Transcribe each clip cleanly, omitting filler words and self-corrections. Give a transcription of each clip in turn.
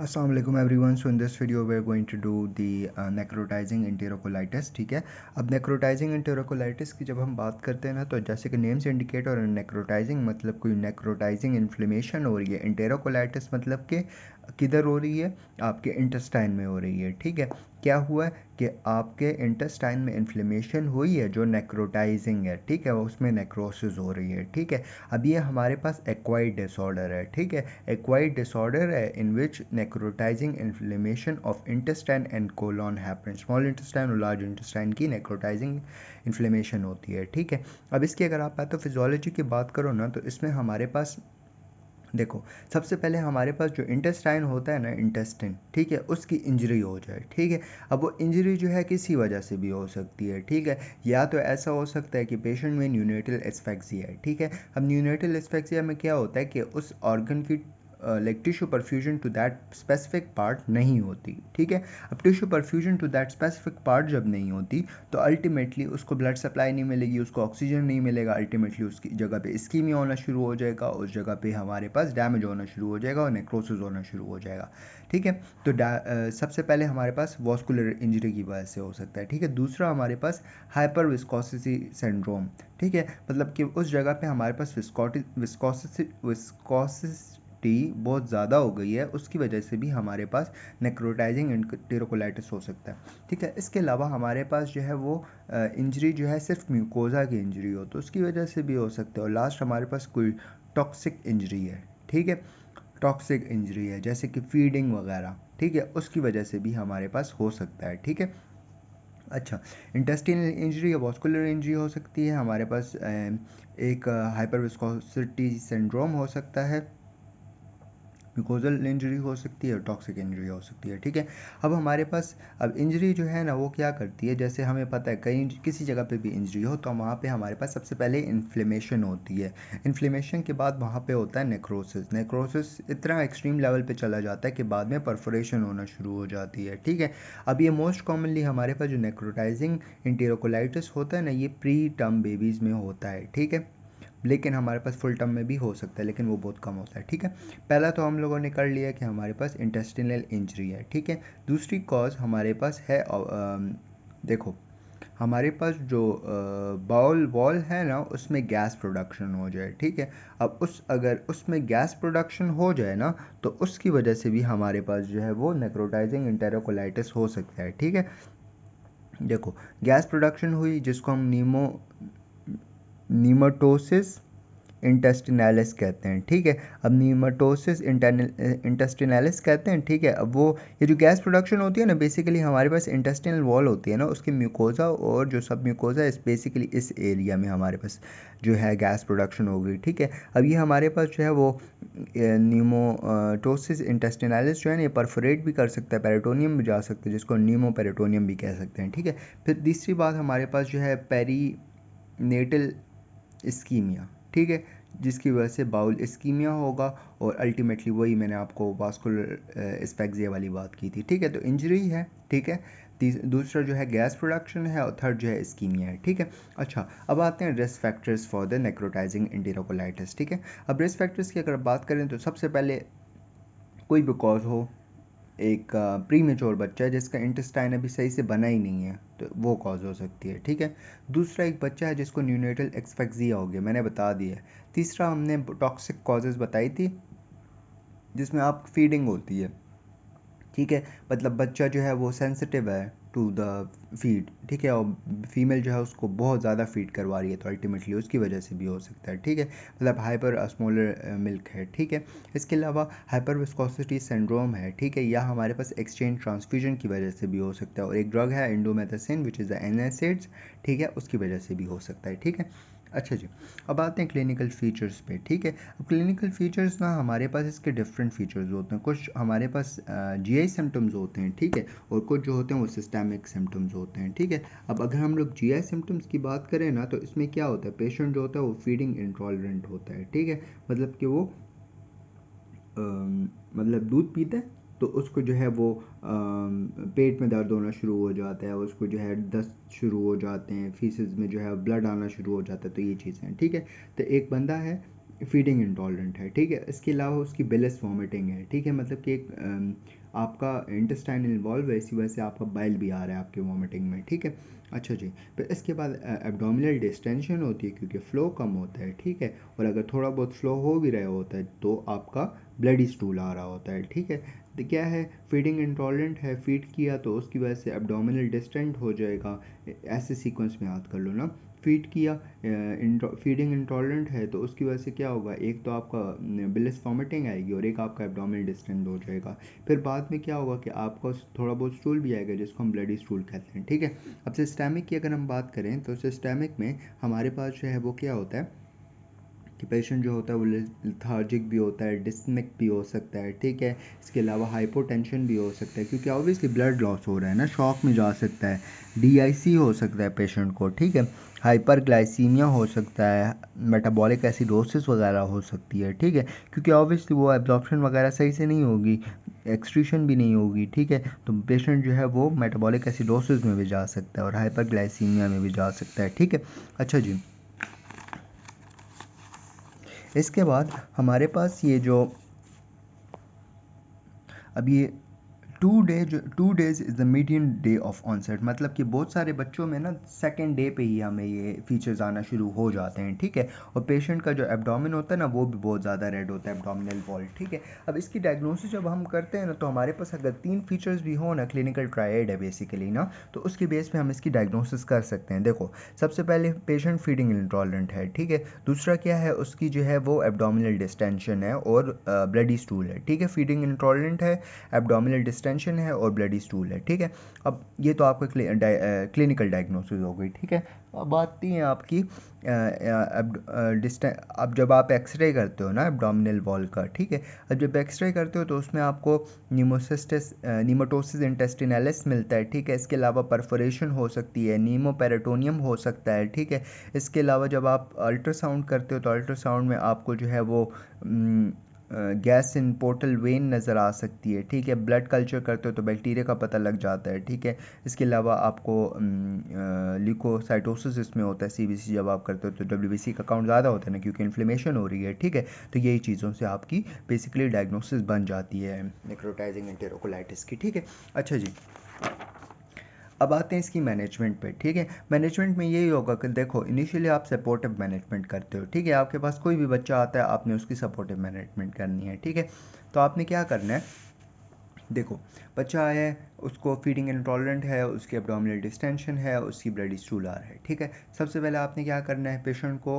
Assalamualaikum everyone. So in this video we are going to do the necrotizing enterocolitis. ठीक है, अब necrotizing enterocolitis की जब हम बात करते हैं ना, तो जैसे कि नेम से इंडिकेट और necrotizing मतलब कोई necrotizing इन्फ्लेमेशन हो रही है, enterocolitis मतलब कि किधर हो रही है, आपके इंटेस्टाइन में हो रही है। ठीक है, क्या हुआ है कि आपके इंटेस्टाइन में इन्फ्लेमेशन हुई है जो नेक्रोटाइजिंग है। ठीक है, उसमें नेक्रोसिस हो रही है। ठीक है, अब ये हमारे पास एक्वायर्ड डिसऑर्डर है। ठीक है, एक्वायर्ड डिसऑर्डर है in which necrotizing inflammation of intestine and colon happen. Small intestine और लार्ज इंटेस्टाइन की नेक्रोटाइजिंग इन्फ्लेमेशन होती है। ठीक है, अब इसकी अगर आप पैथोफिजियोलॉजी की बात करो ना, तो इसमें हमारे पास देखो, सबसे पहले हमारे पास जो इंटेस्टाइन होता है ना, इंटेस्टिन, ठीक है, उसकी इंजरी हो जाए। ठीक है, अब वो इंजरी जो है किसी वजह से भी हो सकती है। ठीक है, या तो ऐसा हो सकता है कि पेशेंट में न्यूनेटल एस्फेक्सिया है। ठीक है, अब न्यूनेटल एस्फेक्सिया में क्या होता है कि उस ऑर्गन की like tissue perfusion to that specific part नहीं होती। ठीक है, अब tissue perfusion to that specific part जब नहीं होती तो अल्टीमेटली उसको ब्लड सप्लाई नहीं मिलेगी, उसको ऑक्सीजन नहीं मिलेगा, अल्टीमेटली उसकी जगह पे इस्कीमिया होना शुरू हो जाएगा, उस जगह पे हमारे पास डैमेज होना शुरू हो जाएगा और नेक्रोसिस होना शुरू हो जाएगा। ठीक है, तो सबसे पहले हमारे पास वॉस्कुलर इंजरी की वजह से हो सकता है। ठीक है, दूसरा हमारे पास हाइपर विस्कोसिटी सिंड्रोम। ठीक है, मतलब कि उस जगह पे हमारे पास विस्कोसिटी बहुत ज़्यादा हो गई है, उसकी वजह से भी हमारे पास नेक्रोटाइजिंग एंटेरोकोलाइटिस हो सकता है। ठीक है, इसके अलावा हमारे पास जो है वो इंजरी जो है सिर्फ म्यूकोजा की इंजरी हो तो उसकी वजह से भी हो सकता है। और लास्ट हमारे पास कोई टॉक्सिक इंजरी है। ठीक है, टॉक्सिक इंजरी है जैसे कि फीडिंग वगैरह। ठीक है, उसकी वजह से भी हमारे पास हो सकता है। ठीक है, अच्छा, इंटेस्टिनल इंजरी या वॉस्कुलर इंजरी हो सकती है हमारे पास, एक हाइपर विस्कोसिटी सिंड्रोम हो सकता है, म्यूकोजल इंजरी हो सकती है और टॉक्सिक इंजरी हो सकती है। ठीक है, अब हमारे पास अब इंजरी जो है ना वो क्या करती है, जैसे हमें पता है कहीं किसी जगह पे भी इंजरी हो तो वहाँ पे हमारे पास सबसे पहले इन्फ्लेमेशन होती है। इन्फ्लेमेशन के बाद वहाँ पे होता है नेक्रोसिस। नेक्रोसिस इतना एक्सट्रीम लेवल पे चला जाता है कि बाद में परफोरेशन होना शुरू हो जाती है। ठीक है, अब ये मोस्ट कॉमनली हमारे पास जो नेक्रोटाइजिंग इंटेरोकोलाइटिस होता है ना, ये प्री टर्म बेबीज़ में होता है। ठीक है, लेकिन हमारे पास फुल टर्म में भी हो सकता है, लेकिन वो बहुत कम होता है। ठीक है, पहला तो हम लोगों ने कर लिया कि हमारे पास इंटेस्टिनल इंजरी है। ठीक है, दूसरी कॉज हमारे पास है देखो, हमारे पास जो बाउल वॉल है ना उसमें गैस प्रोडक्शन हो जाए। ठीक है, अब अगर उसमें गैस प्रोडक्शन हो जाए ना तो उसकी वजह से भी हमारे पास जो है वो नेक्रोटाइजिंग इंटेरोकोलाइटिस हो सकता है। ठीक है, देखो, गैस प्रोडक्शन हुई जिसको हम नीमाटोसिस इंटेस्टिनैलिस कहते हैं। ठीक है, अब नीमाटोसिस इंटेस्टिनैलिस कहते हैं। ठीक है, अब वो ये जो गैस प्रोडक्शन होती है ना, बेसिकली हमारे पास इंटेस्टिनल वॉल होती है ना, उसकी म्यूकोजा और जो सब म्यूकोजा इस बेसिकली इस एरिया में हमारे पास जो है गैस प्रोडक्शन हो गई। ठीक है, अब ये हमारे पास जो है वो नीमोटोसिस इंटेस्टिनैलिस जो है ना, ये परफोरेट भी कर सकता है, पेरिटोनियम भी जा सकता है, जिसको नीमो पेरिटोनियम भी कह सकते हैं। ठीक है, फिर तीसरी बात हमारे पास जो है पेरीनेटल इस्कीमिया। ठीक है, जिसकी वजह से बाउल इस्कीमिया होगा और अल्टीमेटली वही मैंने आपको वास्कुलर एस्फेक्सिया वाली बात की थी। ठीक है, तो इंजरी है। ठीक है, दूसरा जो है गैस प्रोडक्शन है और थर्ड जो है इस्कीमिया है। ठीक है, अच्छा, अब आते हैं risk factors for the necrotizing enterocolitis. ठीक है, अब रिस्क फैक्टर्स की अगर बात करें तो सबसे पहले कोई भी कॉज हो, एक प्री मेच्योर बच्चा है जिसका इंटेस्टाइन अभी सही से बना ही नहीं है तो वो कॉज हो सकती है। ठीक है, दूसरा एक बच्चा है जिसको न्यूनेटल एक्सफेक्सिया हो गया, मैंने बता दिया है। तीसरा हमने टॉक्सिक कॉजेज बताई थी जिसमें आप फीडिंग होती है। ठीक है, मतलब बच्चा जो है वो सेंसिटिव है टू द फीड। ठीक है, और फीमेल जो है उसको बहुत ज़्यादा फीड करवा रही है तो अल्टीमेटली उसकी वजह से भी हो सकता है। ठीक है, मतलब हाइपर अस्मोलर मिल्क है। ठीक है, इसके अलावा हाइपर विस्कोसिटी सिंड्रोम है। ठीक है, या हमारे पास एक्सचेंज ट्रांसफ्यूजन की वजह से भी हो सकता है, और एक ड्रग है इंडोमेथासिन विच इज़ द एनएसिड्स। ठीक है, उसकी वजह से भी हो सकता है। ठीक है, अच्छा जी, अब आते हैं क्लिनिकल फीचर्स पे। ठीक है, अब क्लिनिकल फीचर्स ना हमारे पास इसके डिफरेंट फीचर्स होते हैं। कुछ हमारे पास जीआई सिम्टम्स होते हैं। ठीक है, और कुछ जो होते हैं वो सिस्टमिक सिम्टम्स होते हैं। ठीक है, अब अगर हम लोग जीआई सिम्टम्स की बात करें ना तो इसमें क्या होता है, पेशेंट जो होता है वो फीडिंग इंटॉलरेंट होता है। ठीक है, मतलब कि वो मतलब दूध पीता है तो उसको जो है वो पेट में दर्द होना शुरू हो जाता है, उसको जो है दस्त शुरू हो जाते हैं, फीसेस में जो है ब्लड आना शुरू हो जाता है, तो ये चीज़ें हैं। ठीक है, तो एक बंदा है फीडिंग इंटॉलरेंट है, ठीक है। इसके अलावा उसकी बिलस वॉमिटिंग है, ठीक है, मतलब कि आपका इंटेस्टाइन इन्वॉल्व है, इसी वजह से आपका बाइल भी आ रहा है आपकी वॉमिटिंग में, ठीक है। अच्छा जी, फिर इसके बाद एब्डोमिनल डिस्टेंशन होती है क्योंकि फ़्लो कम होता है, ठीक है, और अगर थोड़ा बहुत फ़्लो हो भी रहा होता है तो आपका ब्लडी स्टूल आ रहा होता है, ठीक है। तो क्या है, फीडिंग इंटॉलरेंट है, फीड किया तो उसकी वजह से एब्डोमिनल डिस्टेंट हो जाएगा, ऐसे सीक्वेंस में याद कर लो ना। फीड किया, फीडिंग इंटॉलरेंट है तो उसकी वजह से क्या होगा, एक तो आपका बिलिस वॉमिटिंग आएगी और एक आपका एब्डोमिनल डिस्टेंट हो जाएगा। फिर बाद में क्या होगा कि आपका थोड़ा बहुत स्टूल भी आएगा जिसको हम ब्लडी स्टूल कहते हैं, ठीक है। अब सिस्टेमिक की अगर हम बात करें तो सिस्टेमिक में हमारे पास जो है वो क्या होता है कि पेशेंट जो होता है वो लिथार्जिक भी होता है, डिस्निक भी हो सकता है, ठीक है। इसके अलावा हाइपोटेंशन भी हो सकता है क्योंकि ऑब्वियसली ब्लड लॉस हो रहा है ना, शॉक में जा सकता है, डीआईसी हो सकता है पेशेंट को, ठीक है। हाइपरग्लाइसीमिया हो सकता है, मेटाबॉलिक एसिडोसिस वगैरह हो सकती है, ठीक है, क्योंकि ऑब्वियसली वो एब्जॉर्प्शन वगैरह सही से नहीं होगी, एक्सक्रीशन भी नहीं होगी, ठीक है। तो पेशेंट जो है वो मेटाबॉलिक एसिडोसिस में भी जा सकता है और हाइपरग्लाइसीमिया में भी जा सकता है, ठीक है। अच्छा जी, इसके बाद हमारे पास ये जो अब ये 2 days is the median day of onset, मतलब कि बहुत सारे बच्चों में ना सेकेंड डे पे ही हमें ये फीचर्स आना शुरू हो जाते हैं, ठीक है। और पेशेंट का जो एब्डोमेन होता है ना वो भी बहुत ज़्यादा रेड होता है, एब्डोमिनल वॉल, ठीक है। अब इसकी डायग्नोसिस जब हम करते हैं ना तो हमारे पास अगर 3 फीचर्स भी हो ना, क्लिनिकल ट्रायड है बेसिकली ना, तो उसके बेस पे हम इसकी डायग्नोसिस कर सकते हैं। देखो, सबसे पहले पेशेंट फीडिंग इंटॉलरेंट है, ठीक है। दूसरा क्या है, उसकी जो है वो एब्डोमिनल डिस्टेंशन है और ब्लडी स्टूल है, ठीक है। फीडिंग इंटॉलरेंट है, एब्डोमिनल डिस्टेंशन है और ब्लडी स्टूल है, ठीक है। अब ये तो आपका क्लिनिकल डायग्नोसिस हो गई, ठीक है। अब आती है आपकी अब जब आप एक्सरे करते हो ना एब्डोमिनल वॉल का, ठीक है, अब जब एक्सरे करते हो तो उसमें आपको नीमोटोसिस इंटेस्टिनलिस मिलता है, ठीक है। इसके अलावा परफोरेशन हो सकती है, नीमोपेरिटोनियम हो सकता है, ठीक है। इसके अलावा जब आप अल्ट्रासाउंड करते हो तो अल्ट्रासाउंड में आपको जो है वो गैस इन पोर्टल वेन नज़र आ सकती है, ठीक है। ब्लड कल्चर करते हो तो बैक्टीरिया का पता लग जाता है, ठीक है। इसके अलावा आपको ल्यूकोसाइटोसिस इसमें होता है, सीबीसी जब आप करते हो तो डब्ल्यूबीसी का काउंट ज़्यादा होता है ना क्योंकि इन्फ्लेमेशन हो रही है, ठीक है। तो यही चीज़ों से आपकी बेसिकली डायग्नोसिस बन जाती है नेक्रोटाइजिंग एंटेरोकोलाइटिस की, ठीक है। अच्छा जी, अब आते हैं इसकी मैनेजमेंट पे, ठीक है। मैनेजमेंट में यही होगा कि देखो, इनिशियली आप सपोर्टिव मैनेजमेंट करते हो, ठीक है। आपके पास कोई भी बच्चा आता है, आपने उसकी सपोर्टिव मैनेजमेंट करनी है, ठीक है। तो आपने क्या करना है, देखो, बच्चा आया है, उसको फीडिंग इंटॉलरेंट है, उसकी एब्डोमिनल डिस्टेंशन है, उसकी ब्लडी स्टूल आ रहा है, ठीक है। सबसे पहले आपने क्या करना है, पेशेंट को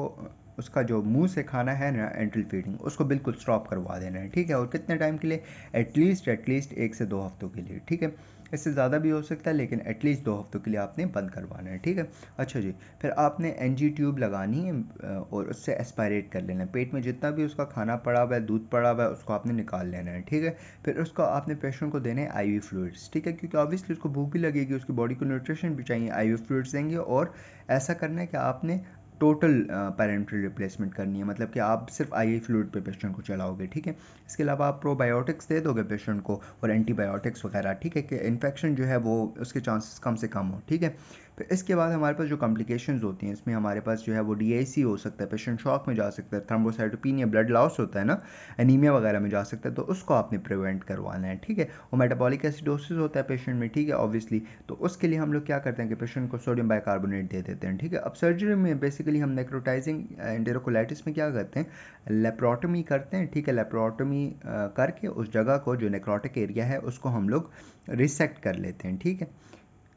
उसका जो मुंह से खाना है ना एंट्रल फीडिंग, उसको बिल्कुल स्टॉप करवा देना है, ठीक है। और कितने टाइम के लिए, एटलीस्ट 1 से 2 हफ्तों के लिए, ठीक है। इससे ज़्यादा भी हो सकता है लेकिन एटलीस्ट 2 हफ्तों के लिए आपने बंद करवाना है, ठीक है। अच्छा जी, फिर आपने एनजी ट्यूब लगानी है और उससे एस्पायरेट कर लेना है, पेट में जितना भी उसका खाना पड़ा हुआ है, दूध पड़ा हुआ है, उसको आपने निकाल लेना है, ठीक है। फिर उसको आपने पेशेंट को देने हैं आईवी फ्लूइड्स, ठीक है, क्योंकि ऑब्वियसली उसको भूख भी लगेगी, उसकी बॉडी को न्यूट्रिशन भी चाहिए, आईवी फ्लूइड्स देंगे। और ऐसा करना है कि आपने टोटल पैरेंटल रिप्लेसमेंट करनी है, मतलब कि आप सिर्फ आईवी फ्लूइड पे पेशेंट को चलाओगे, ठीक है। इसके अलावा आप प्रोबायोटिक्स दे दोगे पेशेंट को और एंटीबायोटिक्स वगैरह, ठीक है, कि इन्फेक्शन जो है वो उसके चांसेस कम से कम हो, ठीक है। फिर इसके बाद हमारे पास जो कॉम्प्लिकेशंस होती हैं, इसमें हमारे पास जो है वो डीआईसी हो सकता है, पेशेंट शॉक में जा सकता है, थ्रोम्बोसाइटोपेनिया, ब्लड लॉस होता है ना, एनीमिया वगैरह में जा सकता है, तो उसको आपने प्रिवेंट करवाना है, ठीक है। और मेटाबॉलिक एसिडोसिस होता है पेशेंट में, ठीक है, ऑब्वियसली, तो उसके लिए हम लोग क्या करते हैं कि पेशेंट को सोडियम बाइकार्बोनेट दे देते हैं, ठीक है। अब सर्जरी में बेसिकली हम नेक्रोटाइजिंग एंटेरोकोलाइटिस में क्या करते हैं, लेप्रोटमी करते हैं, ठीक है। लेप्रोटमी करके उस जगह को जो नेक्रोटिक एरिया है उसको हम लोग रिसेक्ट कर लेते हैं, ठीक है,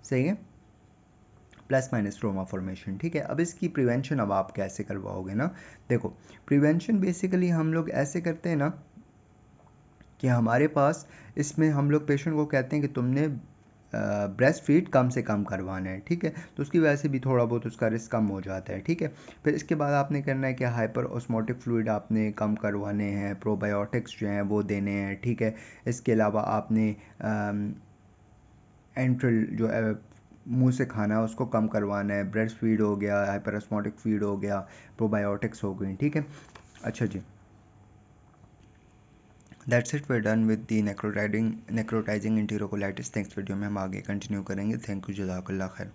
सही है, प्लस माइनस ट्रोमा फॉर्मेशन, ठीक है। अब इसकी प्रिवेंशन अब आप कैसे करवाओगे ना, देखो, प्रिवेंशन बेसिकली हम लोग ऐसे करते हैं ना कि हमारे पास इसमें हम लोग पेशेंट को कहते हैं कि तुमने ब्रेस्ट फीड कम से कम करवाना है, ठीक है। तो उसकी वजह से भी थोड़ा बहुत उसका रिस्क कम हो जाता है, ठीक है। फिर इसके बाद आपने करना है कि हाइपर ऑस्मोटिक फ्लूइड आपने कम करवाने हैं, प्रोबायोटिक्स जो हैं वो देने हैं, ठीक है। इसके अलावा आपने एंट्रल जो मुंह से खाना है उसको कम करवाना है, ब्रेस्ट फीड हो गया, हाइपर ऑस्मोटिक फीड हो गया, प्रोबायोटिक्स हो गई, ठीक है। अच्छा जी, that's it, we done with the necrotizing enterocolitis. Next video में हम आगे कंटिन्यू करेंगे। थैंक यू, जज़ाकल्लाह खैर।